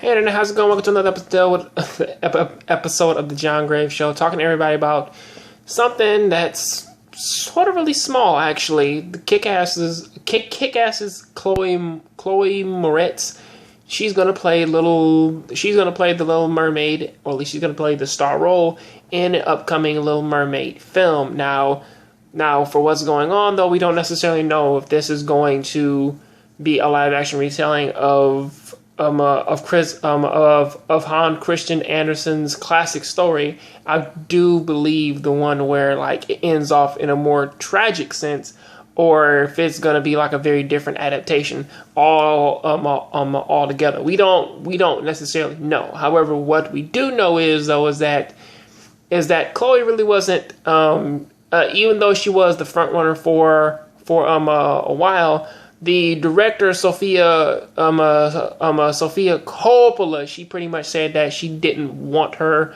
Hey internet, how's it going? Welcome to another episode of the Jongravesshow. Talking to everybody about something that's sort of really small, actually. The Kick-Ass's Chloe Moretz. She's gonna play the Little Mermaid, or at least she's gonna play the star role in an upcoming Little Mermaid film. Now, for what's going on, though, we don't necessarily know if this is going to be a live action retelling of Hans Christian Andersen's classic story. I do believe the one where it ends off in a more tragic sense, or if it's gonna be like a very different adaptation all together. We don't necessarily know. However, what we do know is that Chloe really wasn't, even though she was the front runner for a while. The director, Sofia Coppola, she pretty much said that she didn't want her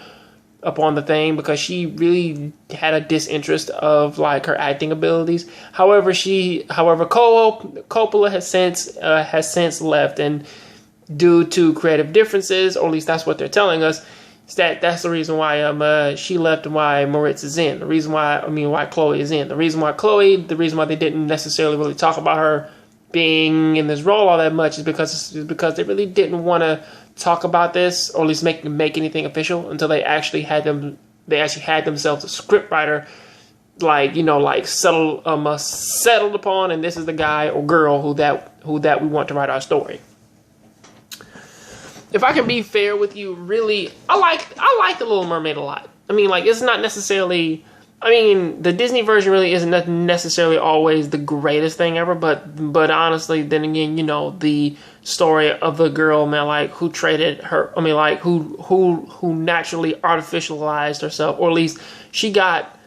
upon the thing because she really had a disinterest of her acting abilities. However, Coppola has since left, and due to creative differences, or at least that's what they're telling us, that's the reason why she left and why Moretz is in. The reason why Chloe is in. The reason why they didn't necessarily really talk about her being in this role all that much is because they really didn't want to talk about this, or at least make anything official, until they actually had themselves a script writer, settled upon, and this is the guy or girl who that we want to write our story. If I can be fair with you, really, I like the Little Mermaid a lot. It's not necessarily. The Disney version really isn't necessarily always the greatest thing ever, but honestly, then again, the story of the girl, who traded her, who naturally artificialized herself, or at least she got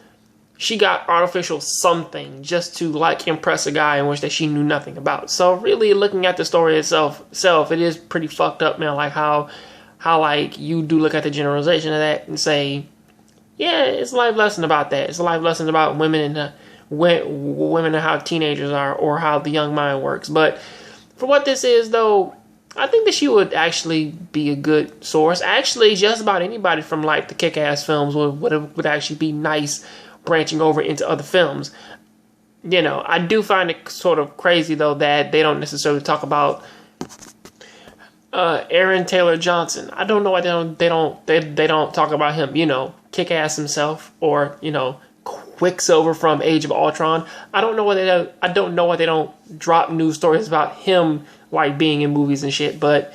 artificial something just to impress a guy in which that she knew nothing about. So really, looking at the story itself, it is pretty fucked up, man. How you do look at the generalization of that and say, yeah, it's a life lesson about that. It's a life lesson about women and how teenagers are, or how the young mind works. But for what this is, though, I think that she would actually be a good source. Actually, just about anybody from the Kick-Ass films would actually be nice branching over into other films. I do find it sort of crazy though that they don't necessarily talk about Aaron Taylor Johnson. I don't know why they don't talk about him. Kick-Ass himself, or Quicksilver from Age of Ultron. I don't know why they don't drop news stories about him being in movies and shit. But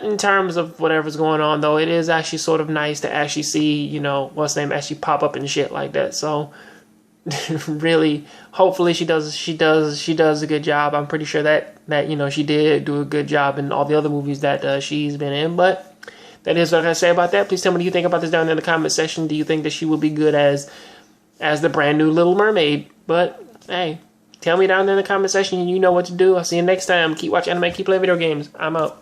in terms of whatever's going on, though, it is actually sort of nice to actually see what's name actually pop up and shit like that. So really, hopefully she does a good job. I'm pretty sure that she did do a good job in all the other movies that she's been in. But that is what I gotta say about that. Please tell me what you think about this down in the comment section. Do you think that she will be good as the brand new Little Mermaid? But hey, tell me down there in the comment section. You know what to do. I'll see you next time. Keep watching anime. Keep playing video games. I'm out.